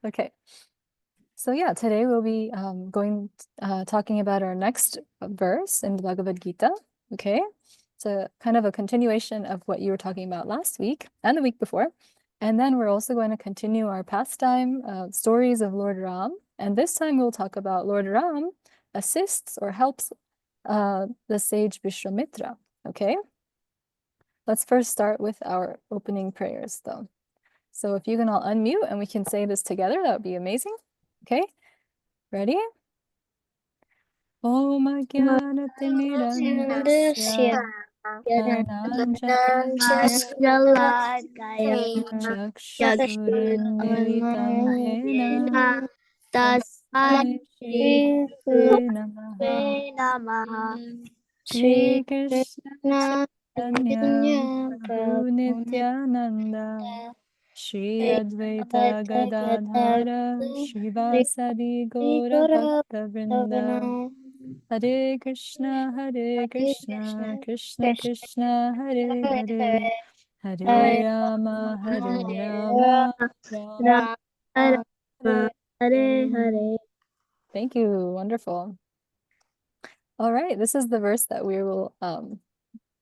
Okay. So yeah, today we'll be talking about our next verse in the Bhagavad Gita. Okay. It's a kind of a continuation of what you were talking about last week and the week before. And then we're also going to continue our pastime stories of Lord Ram. And this time we'll talk about Lord Ram assists or helps the sage Vishvamitra. Okay. Let's first start with our opening prayers though. So if you can all unmute and we can say this together, that would be amazing. Okay. Ready? Om Jnanatimirandasya Chakshurunmilitam Yena Tasmai Shri Gurave Namaha Shri Krishna Chaitanya Prabhu Nityananda Shri Advaita Gadadhara Shivasadi Gaura Bhakta Vrinda Hare Krishna Krishna Krishna Hare Hare Hare Rama Rama Hare Hare. Thank you. Wonderful. All right, this is the verse that we will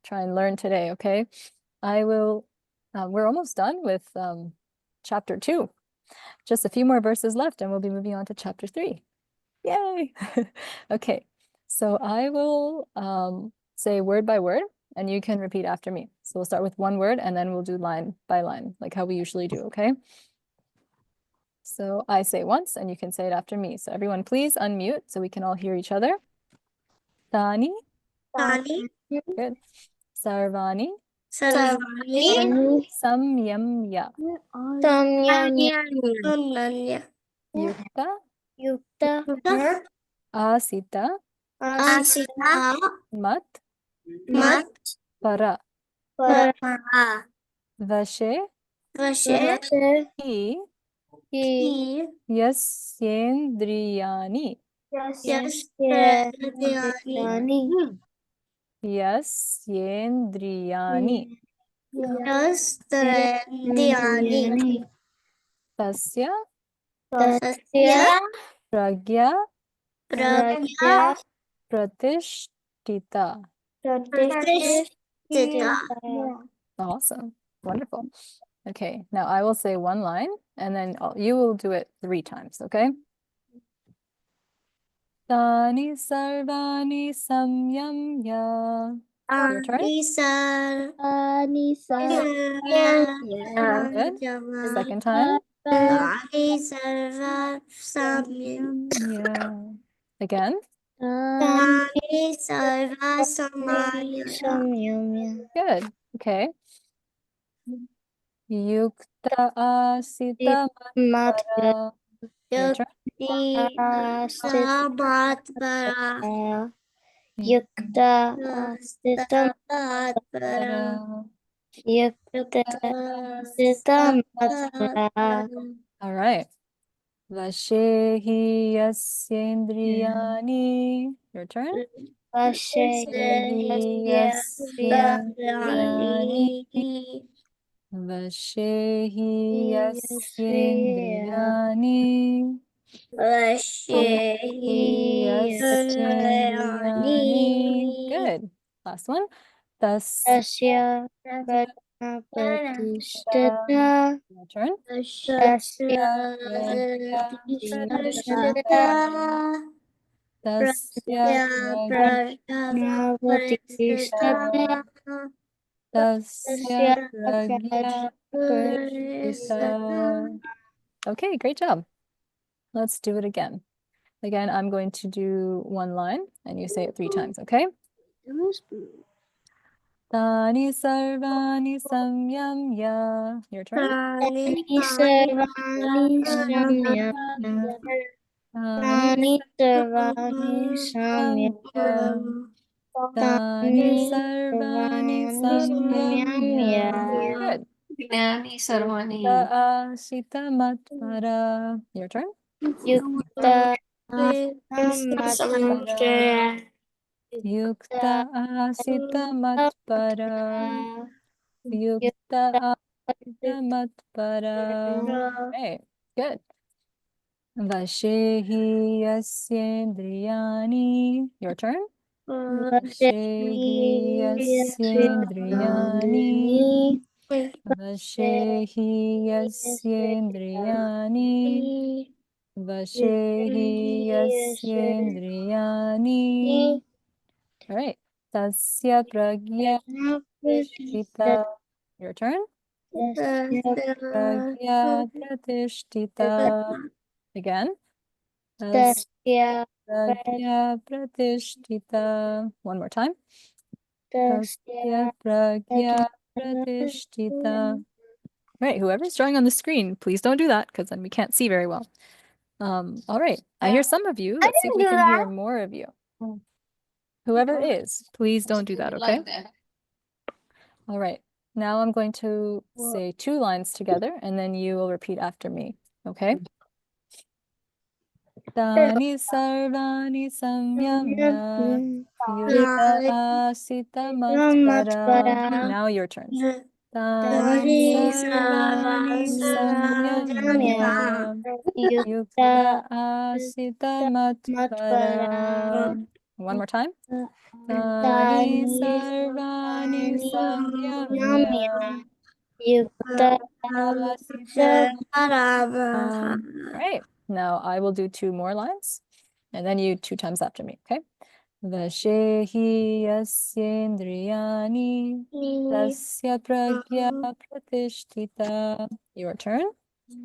try and learn today, okay? We're almost done with chapter 2. Just a few more verses left and we'll be moving on to chapter 3. Yay! Okay, so I will say word by word and you can repeat after me. So we'll start with one word and then we'll do line by line, like how we usually do, okay? So I say once and you can say it after me. So everyone please unmute so we can all hear each other. Tani. Good. Sarvani. Samyamya. Yukta. Asita. Mat. Para. Vashe. Hi. Yasyendriyani. Yasyendriyani. Tasya. Pragya. Pratishtita. Awesome. Wonderful. Okay, now I will say one line and then you will do it 3 times, okay? Tani sarvani samyamya. Your turn. Good. Second time. Yeah. Again. Good. Okay. Yukta asita matpara. Your turn. Yukta asita matpara. All right. Vashehi yasyendriyani. Your turn. Vashehi yasyendriyani. Vashehi yasyendriyani. Yasyendriyani. Good. Last one. Tasya pratishtita. Your turn. Tasya pratishtita. Tasya pragya pratishtita. Okay, great job. Let's do it again. Again, I'm going to do one line and you say it 3 times, okay? Tani sarvani samyamya. Your turn. Tani sarvani samyamya. Tani sarvani samyamya. Tani sarvani samyamya. Good. Yukta asita matpara. Your turn. Yukta matpara. Yukta asita matpara. Yukta asita matpara. Okay, good. Vashehi yasyendriyani. Your turn. Vashehi yasyendriyani. Vashehi yasyendriyani. Vashehi yasyendriyani. All right. Tasya pragya pratishtita. Your turn. Pragya pratishtita. Again. Tasya pragya pratishtita. One more time. Tasya pragya pratishtita. All right, whoever's drawing on the screen, please don't do that because then we can't see very well. All right, I hear some of you. Let's see if we can hear more of you. Whoever is, please don't do that, okay? All right, now I'm going to say 2 lines together and then you will repeat after me, okay? Tani sarvani samyamya yukta asita matpara. Now your turn. Tani sarvani samyamya yukta asita matpara. One more time. Tani sarvani samyamya Yukta asita. Right. Now I will do 2 more lines and then you 2 times after me, okay? Vashehi yasyendriyani tasya pragya pratishtita. Your turn.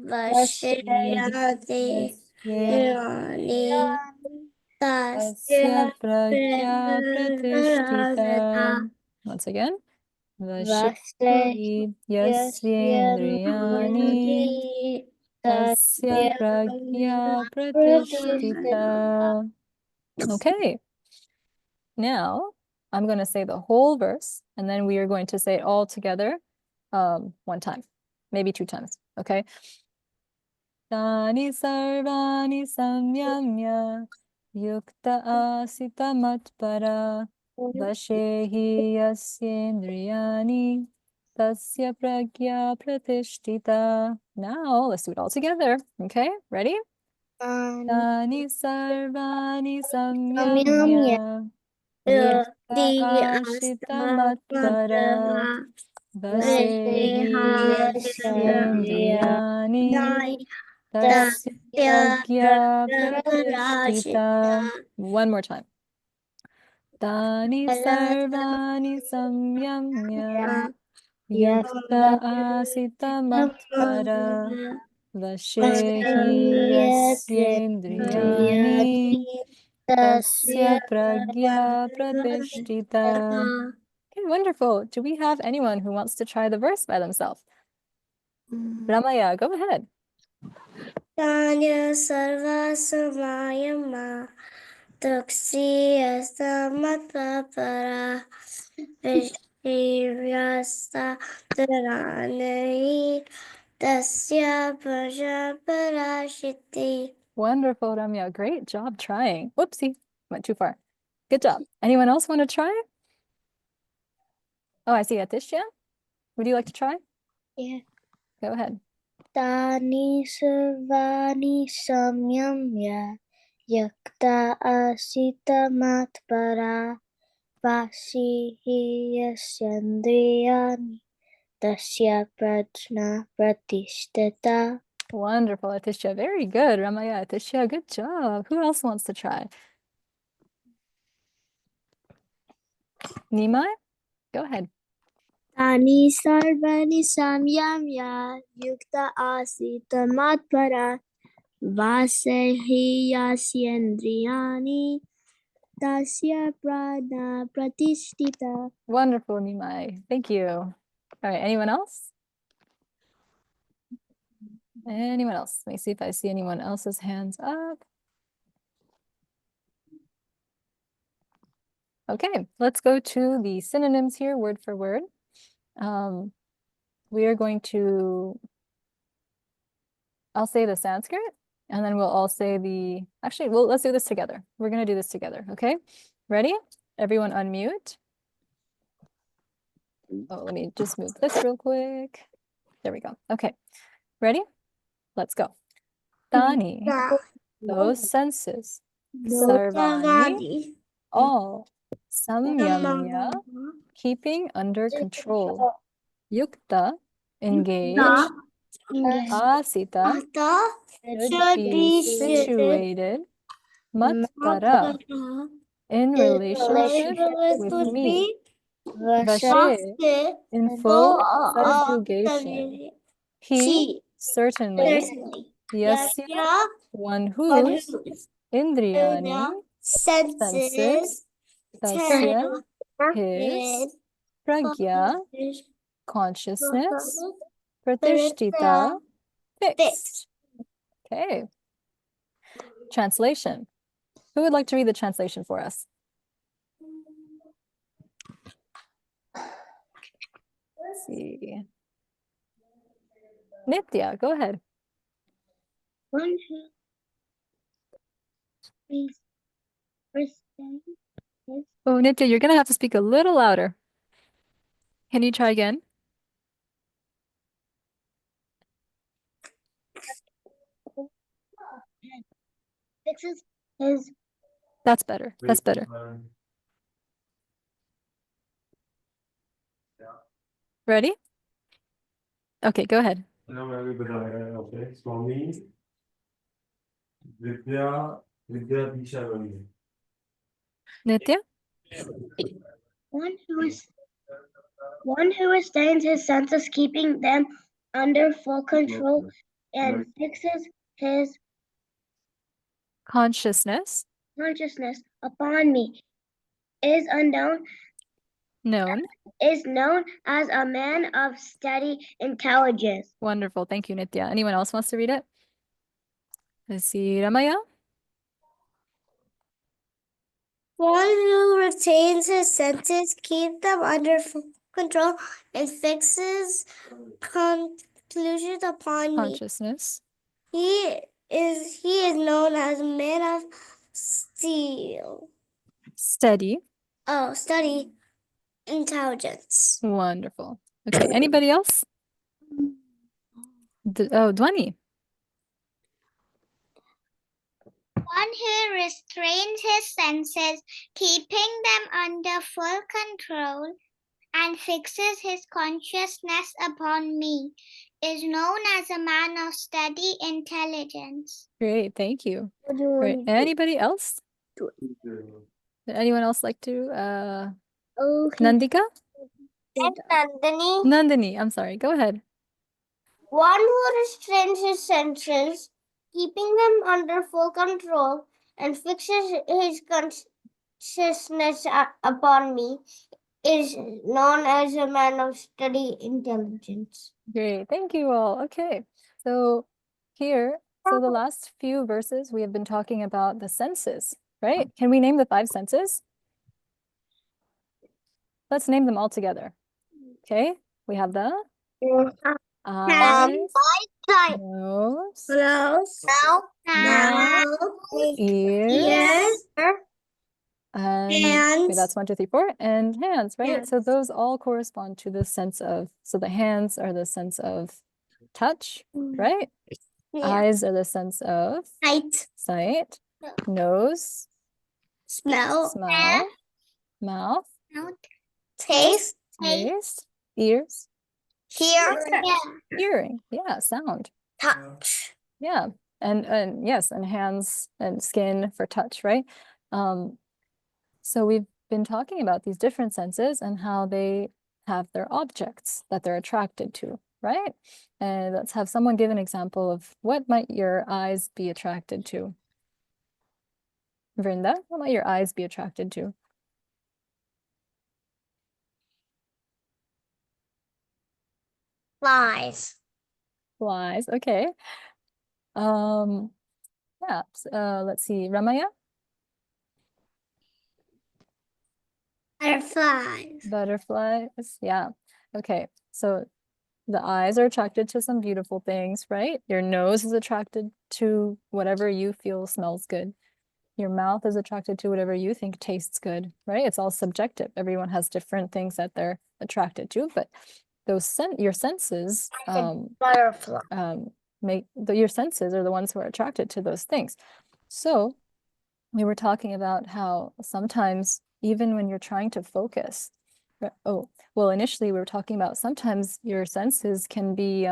Vashyayate Hirani Tasya pragya pratishtita. Once again. Vashehi yasyendriyani tasya pragya pratishtita. Okay. Now I'm going to say the whole verse and then we are going to say it all together 1 time, maybe 2 times. Okay. Tani sarvani samyamya yukta asita matpara vashehi yasyendriyani tasya pragya pratishtita. Now let's do it all together. Okay, ready? Tani sarvani samyamya yukta asita matpara vashehi yasyendriyani tasya pragya pratishtita. One more time. Tani sarvani samyamya yukta asita matpara vashehi yasyendriyani tasya pragya pratishtita. Okay, wonderful. Do we have anyone who wants to try the verse by themselves? Ramaya, go ahead. Tanya sarva samayama tuksiya samatpara Vishyasa Dharani Tasya Prajaparashiti. Wonderful, Ramya. Great job trying. Whoopsie, went too far. Good job. Anyone else want to try? Oh, I see Atisha. Would you like to try? Yeah. Go ahead. Tani Sarvani Samyamya Yakta Asita Matpara Vasihi Yasyandriyani Tasya Prajna Pratishtata. Wonderful, Atisha. Very good, Ramaya. Atisha, good job. Who else wants to try? Nimai? Go ahead. Tani sarvani samyamya yukta asita matpara vasehi yasyendriyani tasya prana pratishtita. Wonderful, Nimai. Thank you. All right, anyone else? Anyone else? Let me see if I see anyone else's hands up. Okay, let's go to the synonyms here, word for word. We are going to, I'll say the Sanskrit, and then we'll all say the, actually, well, let's do this together. We're going to do this together, okay? Ready? Everyone unmute. Oh, let me just move this real quick. There we go. Okay, ready? Let's go. Tani, those senses. Sarvani, all. Samyamya, keeping under control. Yukta, engaged. Asita, should be situated. Matkara, in relationship with me. Vashe, in full subjugation. He, certainly. Yasya, one whose. Indriyani, senses. Tasya, his. Pragya, consciousness. Pratishtita, fixed. Okay. Translation. Who would like to read the translation for us? Let's see. Nitya, go ahead. One who is Oh, Nitya, you're gonna have to speak a little louder. Can you try again? fixes his That's better. That's better. Ready? Okay, go ahead. Okay, Swami Vidya Disha Rani. Nitya? one who restrains his senses, keeping them under full control, and fixes his Consciousness. consciousness upon me, is Known. known as a man of steady intelligence. Wonderful. Thank you, Nitya. Anyone else wants to read it? Let's see. Ramaya? One who retains his senses, keeps them under full control, and fixes conclusions upon me. Consciousness. He is known as a man of steel. Steady. Oh, study intelligence. Wonderful. Okay, anybody else? Dhwani. One who restrains his senses, keeping them under full control, and fixes his consciousness upon me, is known as a man of steady intelligence. Great, thank you. What do you Right. want to Anybody else? do? Would anyone else like to? Okay. Nandika? Nandini, Nandini, I'm sorry. Go ahead. one who restrains his senses, keeping them under full control, and fixes his consciousness upon me, is known as a man of steady intelligence. Great, thank you all. Okay, so here, so the last few verses we have been talking about the senses, right? Can we name the 5 senses? Let's name them all together. Okay, we have the eyes, nose, ears, and wait, that's 1, 2, 3, 4, and hands, right? So those all correspond to the sense of, so the hands are the sense of touch, right? Eyes are the sense of sight, nose, Smell. mouth, Taste. ears, Yeah. hearing, yeah, sound, Touch. yeah, and yes, and hands and skin for touch, right? So we've been talking about these different senses and how they have their objects that they're attracted to, right? And let's have someone give an example of what might your eyes be attracted to. Vrinda, what might your eyes be attracted to? Flies. Flies, okay. Yeah, let's see, Ramaya? Butterflies. Butterflies, yeah. Okay, so the eyes are attracted to some beautiful things, right? Your nose is attracted to whatever you feel smells good. Your mouth is attracted to whatever you think tastes good, right? It's all subjective. Everyone has different things that they're attracted to, but those your senses Butterfly. your senses are the ones who are attracted to those things. So we were talking about how sometimes even when you're trying to focus, initially we were talking about sometimes your senses can be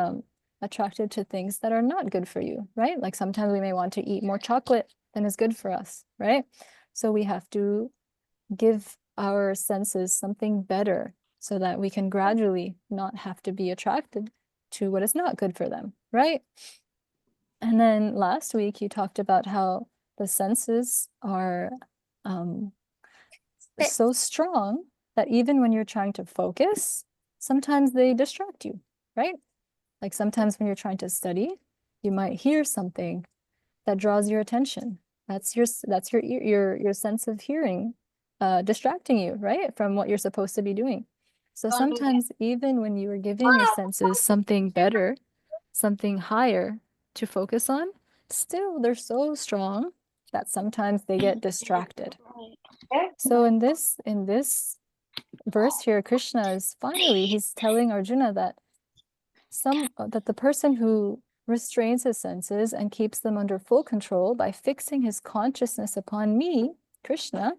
attracted to things that are not good for you, right? Like sometimes we may want to eat more chocolate than is good for us, right? So we have to give our senses something better so that we can gradually not have to be attracted to what is not good for them, right? And then last week you talked about how the senses are so strong that even when you're trying to focus, sometimes they distract you, right? Like sometimes when you're trying to study, you might hear something that draws your attention. That's your sense of hearing distracting you, right? From what you're supposed to be doing. So sometimes even when you are giving your senses something better, something higher to focus on, still they're so strong that sometimes they get distracted. So in this verse here, Krishna is finally, he's telling Arjuna that the person who restrains his senses and keeps them under full control by fixing his consciousness upon me, Krishna,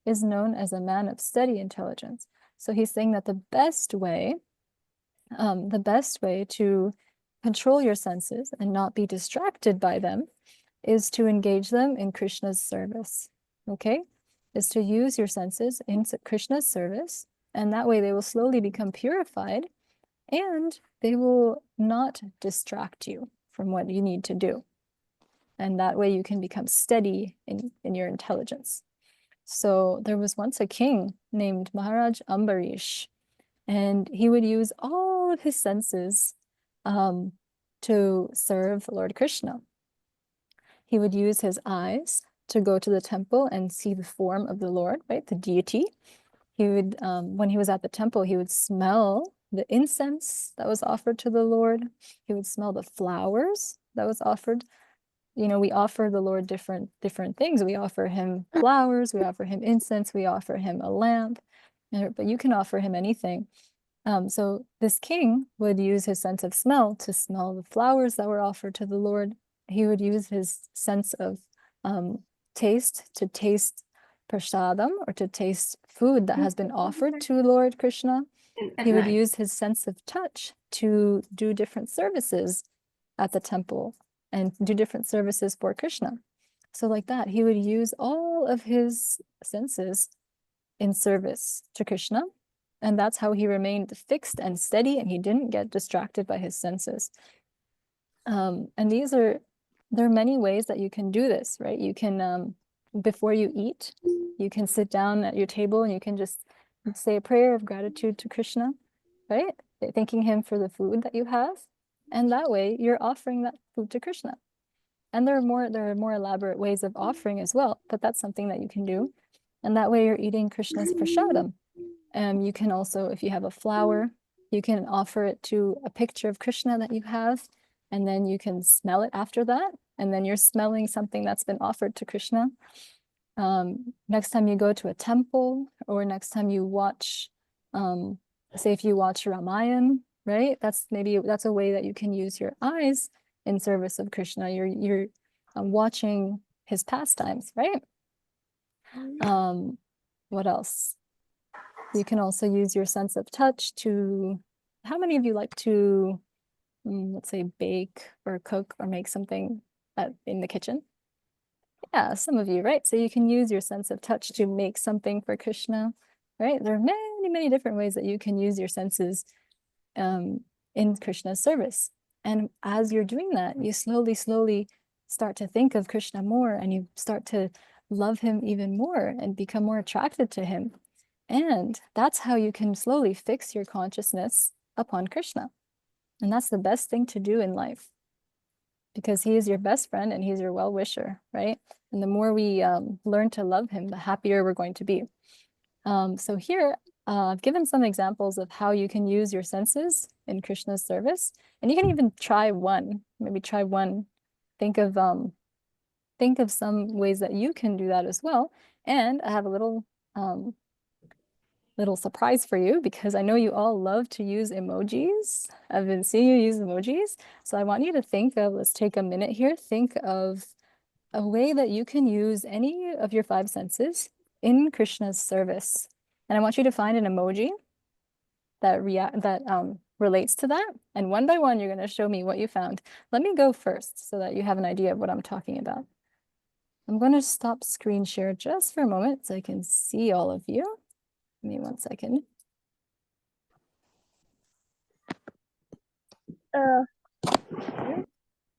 is known as a man of steady intelligence. So he's saying that the best way to control your senses and not be distracted by them is to engage them in Krishna's service, okay? Is to use your senses in Krishna's service, and that way they will slowly become purified and they will not distract you from what you need to do. And that way you can become steady in your intelligence. So there was once a king named Maharaj Ambarish, and he would use all of his senses to serve Lord Krishna. He would use his eyes to go to the temple and see the form of the Lord, right, the deity. He would, when he was at the temple, he would smell the incense that was offered to the Lord. He would smell the flowers that was offered. You know, we offer the Lord different things. We offer him flowers, we offer him incense, we offer him a lamp, but you can offer him anything. So this king would use his sense of smell to smell the flowers that were offered to the Lord. He would use his sense of taste to taste prasadam, or to taste food that has been offered to Lord Krishna. He would use his sense of touch to do different services at the temple and do different services for Krishna. So like that, he would use all of his senses in service to Krishna. And that's how he remained fixed and steady, and he didn't get distracted by his senses. And there are many ways that you can do this, right? You can, before you eat, you can sit down at your table and you can just say a prayer of gratitude to Krishna, right? Thanking him for the food that you have. And that way you're offering that food to Krishna. And there are more elaborate ways of offering as well, but that's something that you can do. And that way you're eating Krishna's prasadam. You can also, if you have a flower, you can offer it to a picture of Krishna that you have, and then you can smell it after that, and then you're smelling something that's been offered to Krishna. Next time you go to a temple, or next time you watch, say if you watch Ramayan, right? That's a way that you can use your eyes in service of Krishna. You're watching his pastimes, right? What else? You can also use your sense of touch to, how many of you like to, let's say, bake or cook or make something in the kitchen? Yeah, some of you, right? So you can use your sense of touch to make something for Krishna, right? There are many, many different ways that you can use your senses in Krishna's service. And as you're doing that, you slowly start to think of Krishna more, and you start to love him even more and become more attracted to him. And that's how you can slowly fix your consciousness upon Krishna. And that's the best thing to do in life, because he is your best friend and he's your well-wisher, right? And the more we learn to love him, the happier we're going to be. So here, I've given some examples of how you can use your senses in Krishna's service. And you can even try one, maybe try one. Think of some ways that you can do that as well. And I have a little little surprise for you because I know you all love to use emojis. I've been seeing you use emojis. So I want you to think of, let's take a minute here, think of a way that you can use any of your 5 senses in Krishna's service. And I want you to find an emoji that relates to that. And one by one, you're going to show me what you found. Let me go first so that you have an idea of what I'm talking about. I'm going to stop screen share just for a moment so I can see all of you. Give me 1 second.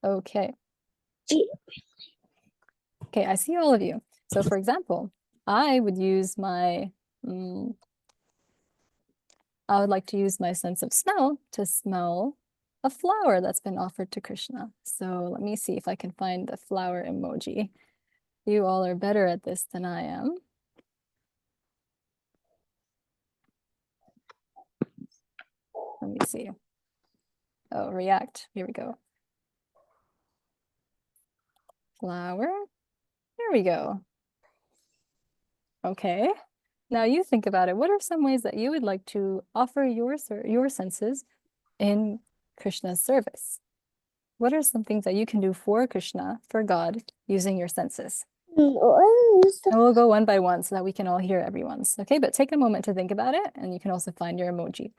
Okay. Okay, I see all of you. So for example, I would use my, I would like to use my sense of smell to smell a flower that's been offered to Krishna. So let me see if I can find the flower emoji. You all are better at this than I am. Let me see. Oh, react. Here we go. Flower. There we go. Okay. Now you think about it. What are some ways that you would like to offer your senses in Krishna's service? What are some things that you can do for Krishna, for God, using your senses? And we'll go one by one so that we can all hear everyone's. Okay, but take a moment to think about it, and you can also find your emoji.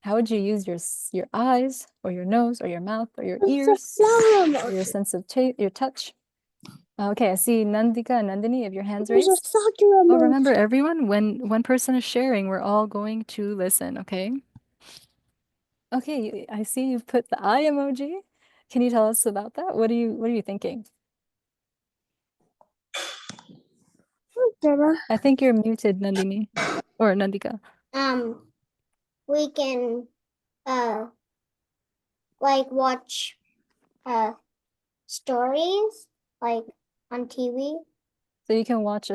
How would you use your eyes, or your nose, or your mouth, or your ears, or your sense of your touch? Okay, I see Nandika and Nandini, have your hands raised. Oh, remember everyone, when one person is sharing, we're all going to listen, okay? Okay, I see you've put the eye emoji. Can you tell us about that? What are you thinking? I think you're muted, Nandini, or Nandika. We can like watch stories like on TV. So you can watch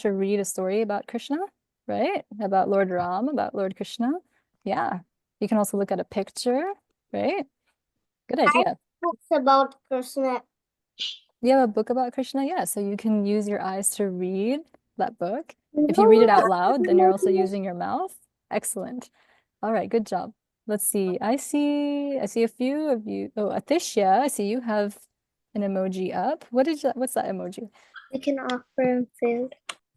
or read a story about Krishna, right? About Lord Ram, about Lord Krishna. Yeah. You can also look at a picture, right? Good idea. Books about Krishna. You have a book about Krishna? Yeah. So you can use your eyes to read that book. If you read it out loud, then you're also using your mouth. Excellent. All right, good job. Let's see. I see a few of you. Oh, Atisha, I see you have an emoji up. What's that emoji? We can offer him food.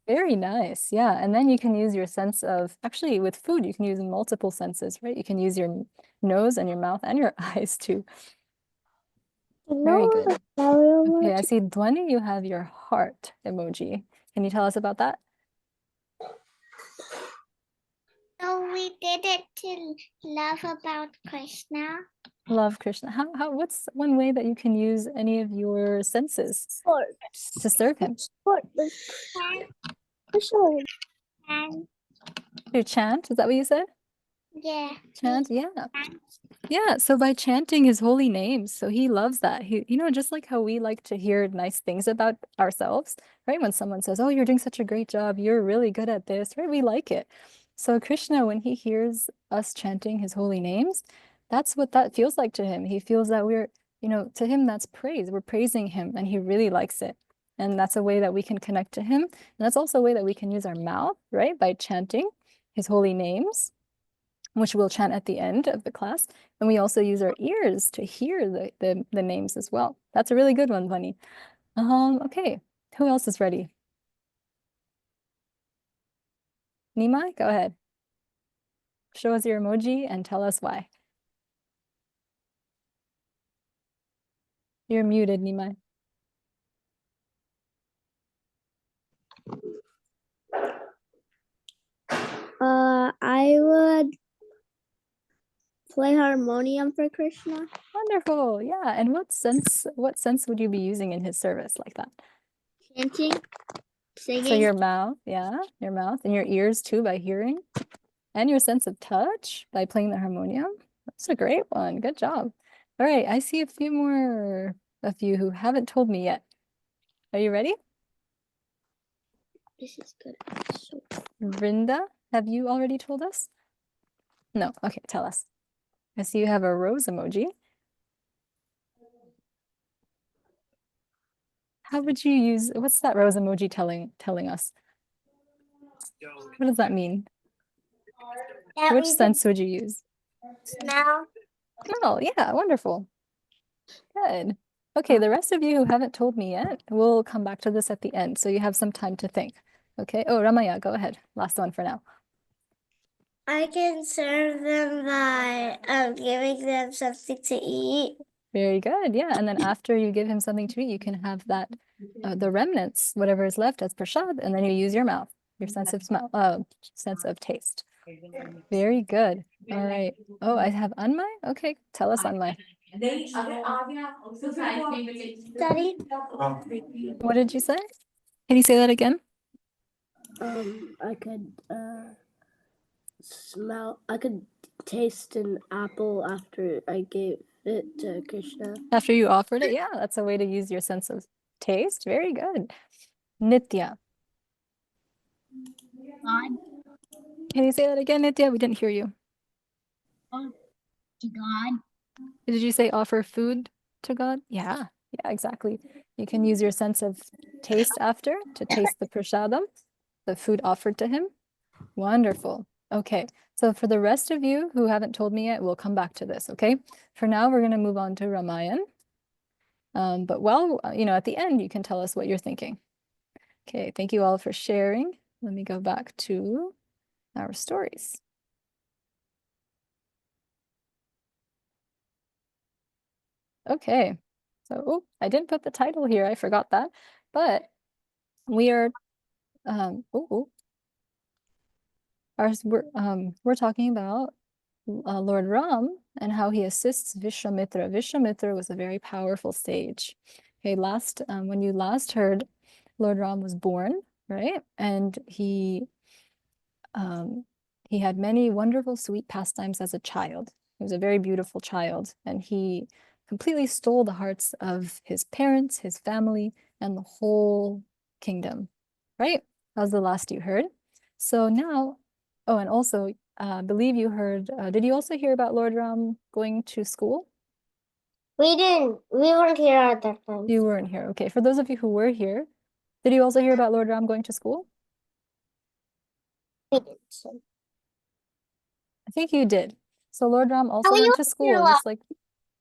Very nice. Yeah. And then you can use your sense of, actually with food, you can use multiple senses, right? You can use your nose and your mouth and your eyes too. Very good. Okay, I see Dwani, you have your heart emoji. Can you tell us about that? So we did it to love about Krishna. Love Krishna. What's one way that you can use any of your senses to serve him? And Your chant, is that what you said? yeah. Chant, yeah. Yeah, so by chanting his holy names, so he loves that. Just like how we like to hear nice things about ourselves, right? When someone says, "Oh, you're doing such a great job, you're really good at this," right? We like it. So Krishna, when he hears us chanting his holy names, that's what that feels like to him. He feels that to him, that's praise. We're praising him, and he really likes it. And that's a way that we can connect to him. And that's also a way that we can use our mouth, right? By chanting his holy names, which we'll chant at the end of the class. And we also use our ears to hear the names as well. That's a really good one, Bunny. Okay, who else is ready? Nimai, go ahead. Show us your emoji and tell us why. You're muted, Nimai. I would play harmonium for Krishna. Wonderful, yeah. And what sense would you be using in his service like that? Chanting, singing. So your mouth, yeah, your mouth, and your ears too by hearing, and your sense of touch by playing the harmonium. That's a great one. Good job. All right, I see a few more of you who haven't told me yet. Are you ready? This is good. Vrinda, have you already told us? No, okay, tell us. I see you have a rose emoji. How would you use, what's that rose emoji telling us? What does that mean? That Which we can sense would you use? smell. Oh, yeah, wonderful. Good. Okay, the rest of you who haven't told me yet, we'll come back to this at the end, so you have some time to think. Okay. Oh, Ramaya, go ahead. Last one for now. I can serve them by giving them something to eat. Very good. Yeah. And then after you give him something to eat, you can have that, the remnants, whatever is left as prashad, and then you use your mouth, your sense of smell, sense of taste. Very good. All right. Oh, I have Anmai. Okay. Tell us, Anmai. Daddy, What did you say? Can you say that again? I could I could taste an apple after I gave it to Krishna. After you offered it? Yeah, that's a way to use your sense of taste. Very good. Nitya. God. Can you say that again, Nitya? We didn't hear you. To God. Did you say offer food to God? Yeah, exactly. You can use your sense of taste after to taste the prasadam, the food offered to him. Wonderful. Okay, so for the rest of you who haven't told me yet, we'll come back to this, okay? For now, we're going to move on to Ramayan. But while, at the end, you can tell us what you're thinking. Okay, thank you all for sharing. Let me go back to our stories. Okay, so I didn't put the title here. I forgot that, but we are we're talking about Lord Ram and how he assists Vishvamitra. Vishvamitra was a very powerful sage. Okay, when you last heard, Lord Ram was born, right? And he had many wonderful, sweet pastimes as a child. He was a very beautiful child, and he completely stole the hearts of his parents, his family, and the whole kingdom, right? That was the last you heard. So now, oh, and also, I believe you heard, did you also hear about Lord Ram going to school? We didn't. We weren't here at that time. You weren't here. Okay, for those of you who were here, did you also hear about Lord Ram going to school? We didn't. So. I think you did. So Lord Ram also we went to weren't here school, last- just like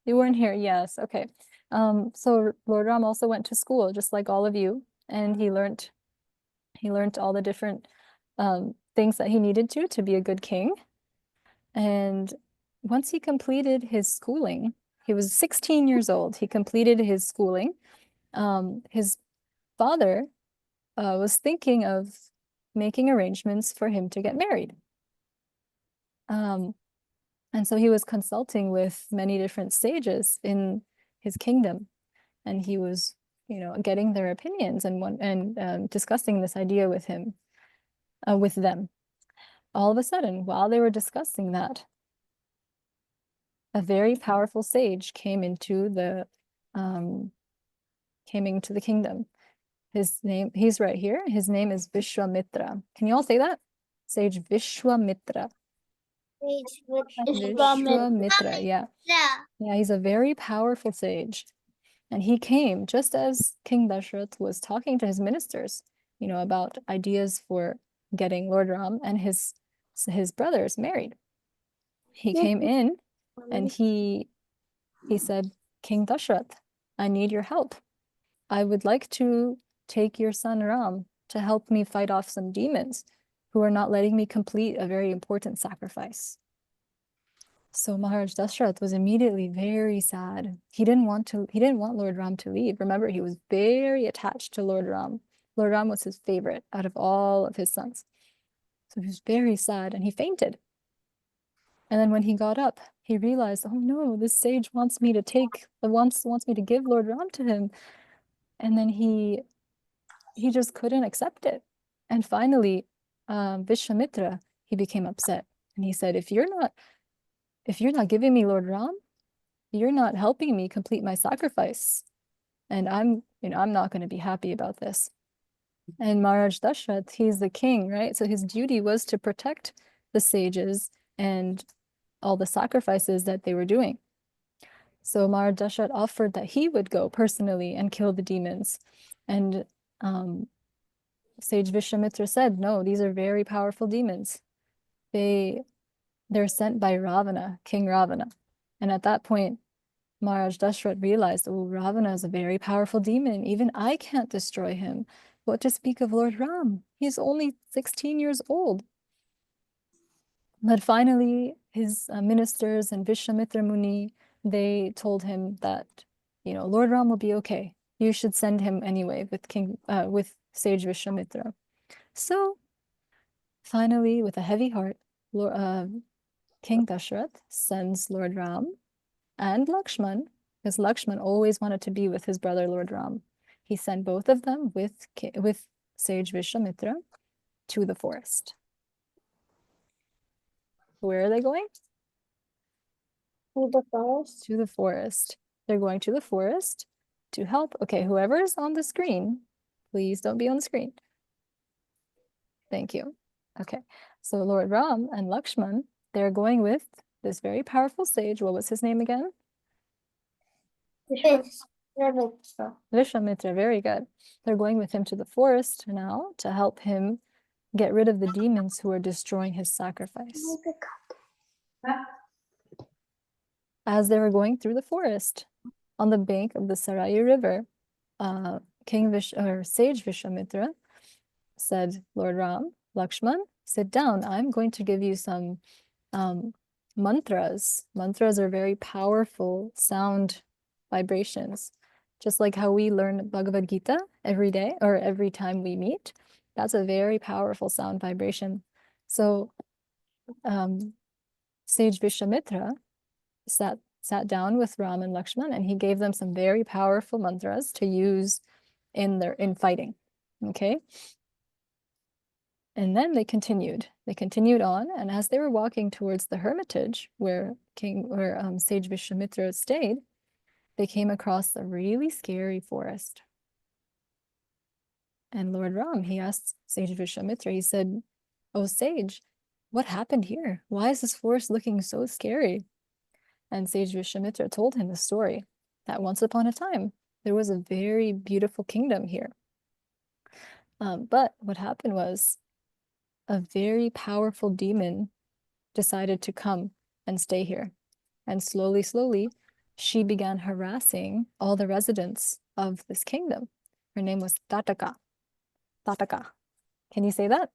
you weren't here. Yes, okay. So Lord Ram also went to school, just like all of you, and he learned all the different things that he needed to be a good king. And once he completed his schooling, he was 16 years old. He completed his schooling. His father was thinking of making arrangements for him to get married. And so he was consulting with many different sages in his kingdom, and he was, getting their opinions and discussing this idea with them. All of a sudden, while they were discussing that, a very powerful sage came into the kingdom. He's right here. His name is Vishvamitra. Can you all say that? Sage Vishvamitra. Vishvamitra, yeah. Yeah, he's a very powerful sage. And he came just as King Dashrath was talking to his ministers, about ideas for getting Lord Ram and his brothers married. He came in and he said, King Dashrath, I need your help. I would like to take your son Ram to help me fight off some demons who are not letting me complete a very important sacrifice. So Maharaj Dashrath was immediately very sad. He didn't want Lord Ram to leave. Remember, he was very attached to Lord Ram. Lord Ram was his favorite out of all of his sons. So he was very sad and he fainted. And then when he got up, he realized, oh no, this sage wants me to give Lord Ram to him. And then he just couldn't accept it. And finally, Vishvamitra, he became upset. And he said, if you're not giving me Lord Ram, you're not helping me complete my sacrifice. And I'm not going to be happy about this. And Maharaj Dashrath, he's the king, right? So his duty was to protect the sages and all the sacrifices that they were doing. So Maharaj Dashrath offered that he would go personally and kill the demons. And Sage Vishvamitra said, no, these are very powerful demons. They're sent by Ravana, King Ravana. And at that point, Maharaj Dashrath realized, oh, Ravana is a very powerful demon. Even I can't destroy him. What to speak of Lord Ram? He's only 16 years old. But finally, his ministers and Vishvamitra Muni, they told him that, Lord Ram will be okay. You should send him anyway with Sage Vishvamitra. So finally, with a heavy heart, King Dashrath sends Lord Ram and Lakshman, because Lakshman always wanted to be with his brother Lord Ram. He sent both of them with Sage Vishvamitra to the forest. Where are they going? To the forest. To the forest. They're going to the forest to help. Okay, whoever's on the screen, please don't be on the screen. Thank you. Okay, so Lord Ram and Lakshman, they're going with this very powerful sage. What was his name again? Vishvamitra. Vishvamitra, very good. They're going with him to the forest now to help him get rid of the demons who are destroying his sacrifice. As they were going through the forest, on the bank of the Sarayu River, Sage Vishvamitra said, Lord Ram, Lakshman, sit down. I'm going to give you some mantras. Mantras are very powerful sound vibrations. Just like how we learn Bhagavad Gita every day or every time we meet, that's a very powerful sound vibration. So Sage Vishvamitra sat down with Ram and Lakshman, and he gave them some very powerful mantras to use in fighting. Okay. And then they continued on, and as they were walking towards the hermitage where Sage Vishvamitra stayed, they came across a really scary forest. And Lord Ram, he asked Sage Vishvamitra, he said, oh Sage, what happened here? Why is this forest looking so scary? And Sage Vishvamitra told him the story that once upon a time, there was a very beautiful kingdom here. But what happened was a very powerful demon decided to come and stay here. And slowly, slowly, she began harassing all the residents of this kingdom. Her name was Tataka. Tataka. Can you say that?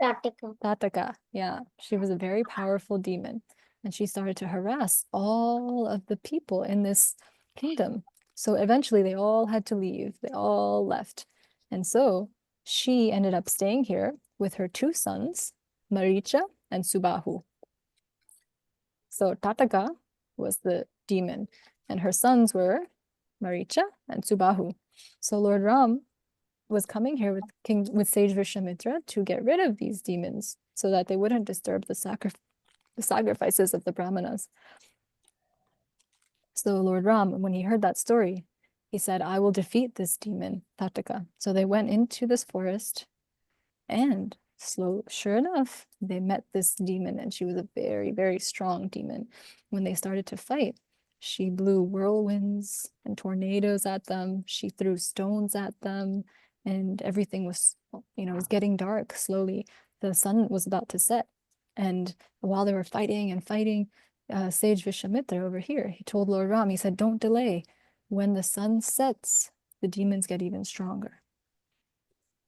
Tataka. Tataka. Yeah, she was a very powerful demon. And she started to harass all of the people in this kingdom. So eventually they all had to leave. They all left. And so she ended up staying here with her two sons, Maricha and Subahu. So Tataka was the demon, and her sons were Maricha and Subahu. So Lord Ram was coming here with Sage Vishvamitra to get rid of these demons so that they wouldn't disturb the sacrifices of the Brahmanas. So Lord Ram, when he heard that story, he said, I will defeat this demon, Tataka. So they went into this forest, and sure enough, they met this demon, and she was a very, very strong demon. When they started to fight, she blew whirlwinds and tornadoes at them. She threw stones at them, and everything was, it was getting dark slowly. The sun was about to set. And while they were fighting and fighting, Sage Vishvamitra over here, he told Lord Ram, he said, don't delay. When the sun sets, the demons get even stronger.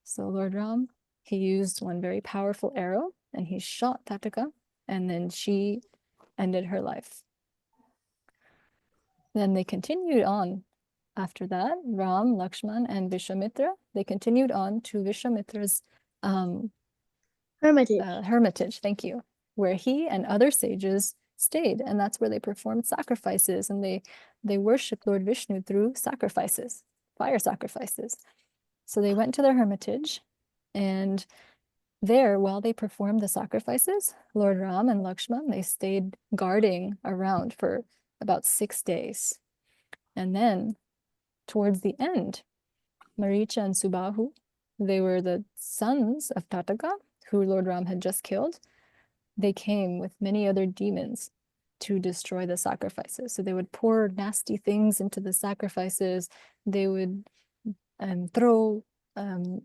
So Lord Ram, he used one very powerful arrow, and he shot Tataka, and then she ended her life. Then they continued on. After that, Ram, Lakshman, and Vishvamitra, they continued on to Vishvamitra's hermitage, thank you, where he and other sages stayed, and that's where they performed sacrifices, and they worshiped Lord Vishnu through sacrifices, fire sacrifices. So they went to their hermitage, and there, while they performed the sacrifices, Lord Ram and Lakshman, they stayed guarding around for about 6 days. And then, towards the end, Maricha and Subahu, they were the sons of Tataka, who Lord Ram had just killed. They came with many other demons to destroy the sacrifices. So they would pour nasty things into the sacrifices. They would throw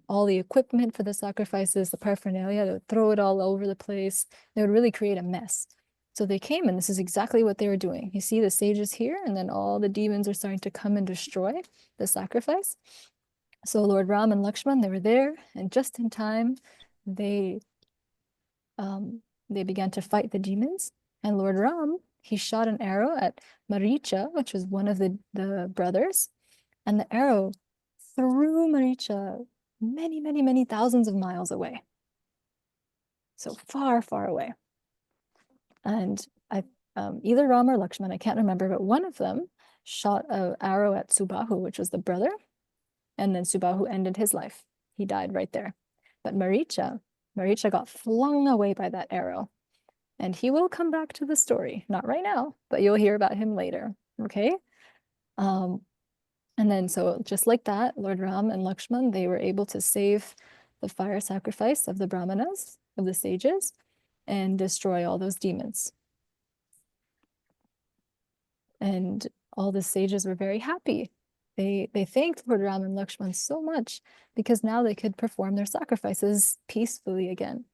all the equipment for the sacrifices, the paraphernalia. They would throw it all over the place. They would really create a mess. So they came, and this is exactly what they were doing. You see the sages here, and then all the demons are starting to come and destroy the sacrifice. So Lord Ram and Lakshman, they were there, and just in time, they began to fight the demons. And Lord Ram, he shot an arrow at Maricha, which was one of the brothers, and the arrow threw Maricha many, many, many thousands of miles away. So far, far away. And either Ram or Lakshman, I can't remember, but one of them shot an arrow at Subahu, which was the brother, and then Subahu ended his life. He died right there. But Maricha got flung away by that arrow. And he will come back to the story. Not right now, but you'll hear about him later, okay? And then so just like that, Lord Ram and Lakshman, they were able to save the fire sacrifice of the Brahmanas, of the sages, and destroy all those demons. And all the sages were very happy. They thanked Lord Ram and Lakshman so much because now they could perform their sacrifices peacefully again.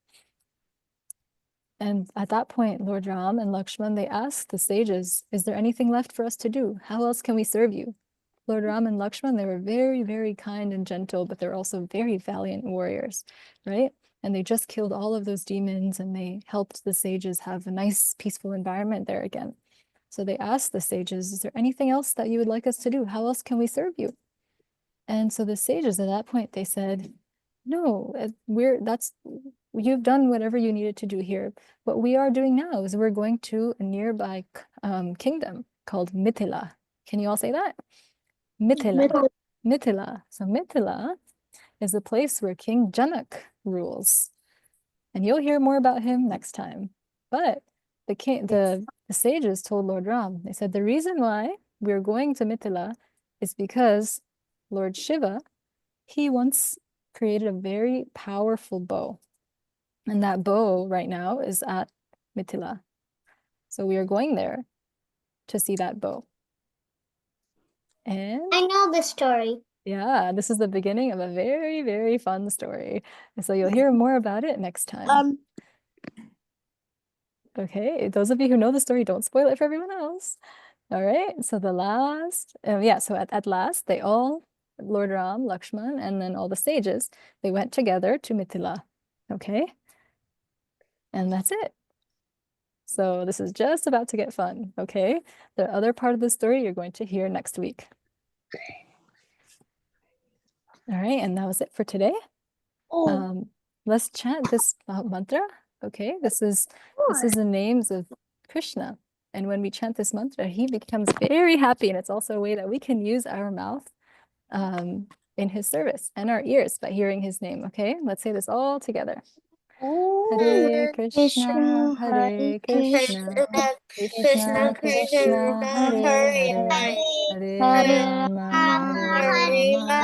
And at that point, Lord Ram and Lakshman, they asked the sages, is there anything left for us to do? How else can we serve you? Lord Ram and Lakshman, they were very, very kind and gentle, but they're also very valiant warriors, right? And they just killed all of those demons, and they helped the sages have a nice, peaceful environment there again. So they asked the sages, is there anything else that you would like us to do? How else can we serve you? And so the sages at that point, they said, no, you've done whatever you needed to do here. What we are doing now is we're going to a nearby kingdom called Mithila. Can you all say that? Mithila. Mithila. So Mithila is the place where King Janak rules. And you'll hear more about him next time. But the sages told Lord Ram, they said, the reason why we're going to Mithila is because Lord Shiva, he once created a very powerful bow. And that bow right now is at Mithila. So we are going there to see that bow. And I know this story. yeah, this is the beginning of a very, very fun story. And so you'll hear more about it next time. Okay, those of you who know the story, don't spoil it for everyone else. All right, so the last, so at last, they all, Lord Ram, Lakshman, and then all the sages, they went together to Mithila, okay? And that's it. So this is just about to get fun, okay? The other part of the story you're going to hear next week. All right, and that was it for today. Let's chant this mantra, okay? This is the names of Krishna. And when we chant this mantra, he becomes very happy. And it's also a way that we can use our mouth in his service and our ears by hearing his name, okay? Let's say this all together. Hare Krishna, Hare Krishna, Krishna Krishna, Hare Hare, Hare Rama, Hare Rama,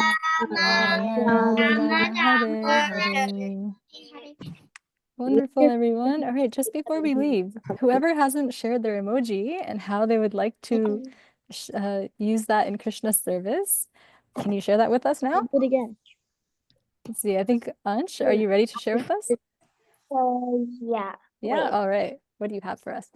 Rama Rama, Hare Hare. Wonderful, everyone. All right, just before we leave, whoever hasn't shared their emoji and how they would like to use that in Krishna's service, can you share that with us now? Do it again. Let's see, I think, Ansh, are you ready to share with us? Yeah. Yeah, all right. What do you have for us?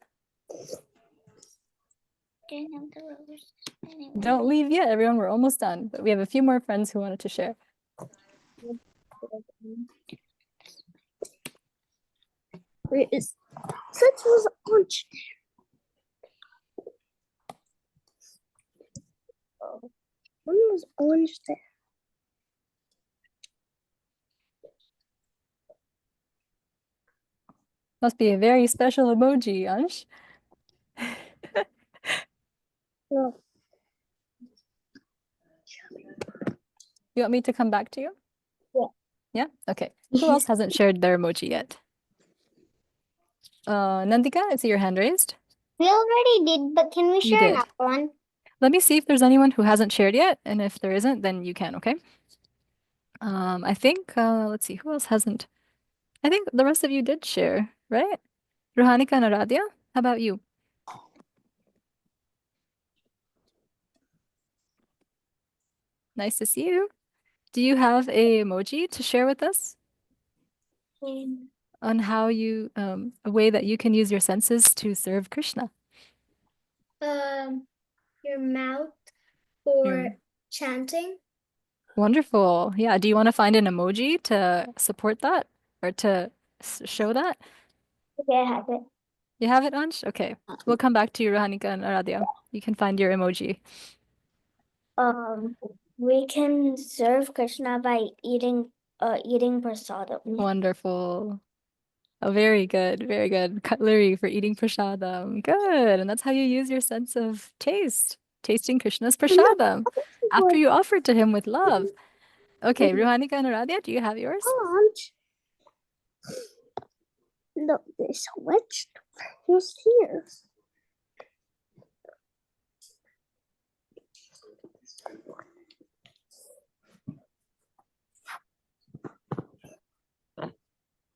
Don't leave yet, everyone. We're almost done, but we have a few more friends who wanted to share. Wait, such was orange. When was orange there? Must be a very special emoji, Ansh. No. You want me to come back to you? Yeah. Yeah? Okay. Who else hasn't shared their emoji yet? Nandika, I see your hand raised. We already did, but can we You share did. another one? Let me see if there's anyone who hasn't shared yet, and if there isn't, then you can, okay? I think, let's see, who else hasn't? I think the rest of you did share, right? Rohanika and Aradhya, how about you? Nice to see you. Do you have a emoji to share with us on how you a way that you can use your senses to serve Krishna? Your mouth Your- chanting. Wonderful. Yeah. Do you want to find an emoji to support that or to show that? Okay, I have it. You have it, Ansh? Okay. We'll come back to you, Rohanika and Aradhya. You can find your emoji. We can serve Krishna by eating prasadam. Wonderful. Oh, very good. Very good. Cutlery for eating prasadam. Good. And that's how you use your sense of taste. Tasting Krishna's prasadam after you offer to him with love. Okay, Ruhanika and Aradhya, do you have yours? Look, there's a vegetable here.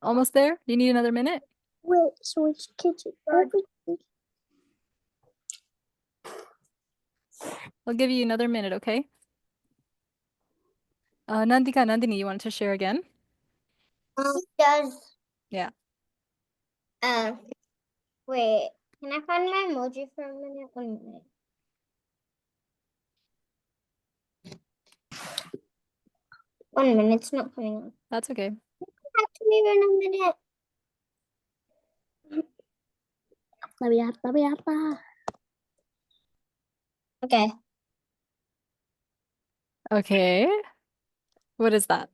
Almost there? You need another minute? Wait, so it's kitchen. Everything. I'll give you another minute, okay? Nandika, Nandini, you wanted to share again? Does Yeah. wait, can I find my emoji for a minute? 1 minute. One minute, it's not coming on. That's okay. Back to me in a minute. Okay. Okay. What is that?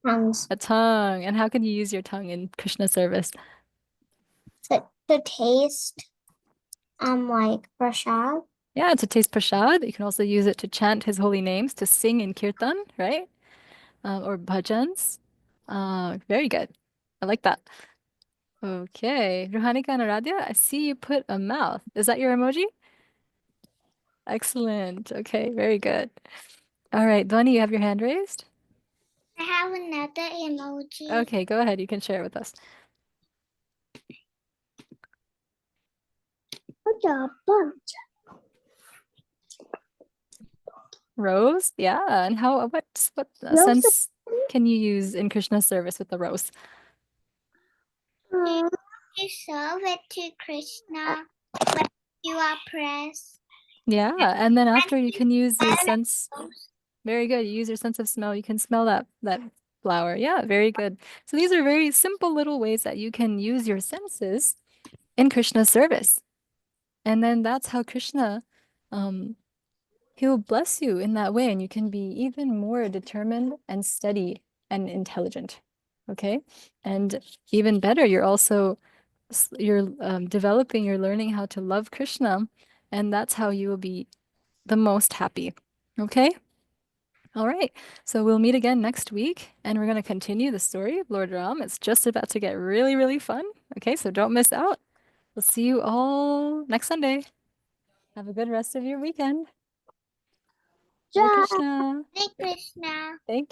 Tongues. A tongue. And how can you use your tongue in Krishna service? To taste like prasad. Yeah, to taste prasad. You can also use it to chant his holy names, to sing in kirtan, right? Or bhajans. Very good. I like that. Okay. Ruhanika and Aradhya, I see you put a mouth. Is that your emoji? Excellent. Okay, very good. All right, Dhwani, you have your hand raised? I have another emoji. Okay, go ahead. You can share it with us. Rose? Yeah. And what Rose. sense can you use in Krishna service with the rose? You serve it to Krishna when you are pressed. Yeah, and then after you can use your sense. Very good. You use your sense of smell. You can smell that flower. Yeah, very good. So these are very simple little ways that you can use your senses in Krishna's service. And then that's how Krishna, he'll bless you in that way, and you can be even more determined and steady and intelligent. Okay? And even better, you're also developing, you're learning how to love Krishna, and that's how you will be the most happy. Okay? All right. So we'll meet again next week, and we're going to continue the story of Lord Ram. It's just about to get really, really fun. Okay, so don't miss out. We'll see you all next Sunday. Have a good rest of your weekend. Hare Krishna. Hare Krishna. Thank